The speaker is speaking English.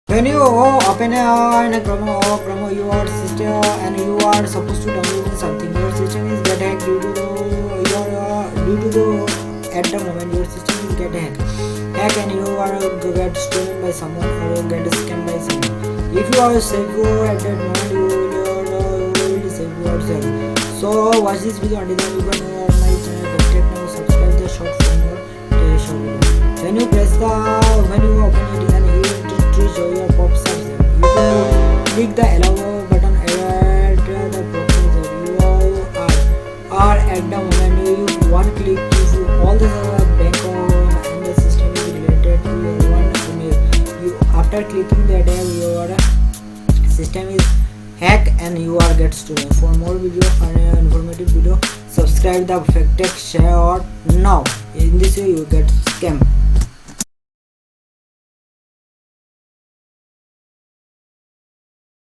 When you open a Chrome your system and you are supposed to download something, your system is get hacked due to the at the moment your system is get hacked and you are get stolen by someone or get scammed by someone. If you are secure at that moment, you will save yourself. So watch this video until then. You can know my channel. Now subscribe the short for more short video. When you open it and you show your pops up, you can click the allow button at the properties you are at the moment. You one click gives you all the bank and the system is related to your one email. You after clicking that your system is hacked and you are get stolen. For more video and informative video, subscribe the FACTECHSHORT now. In this way you get scam.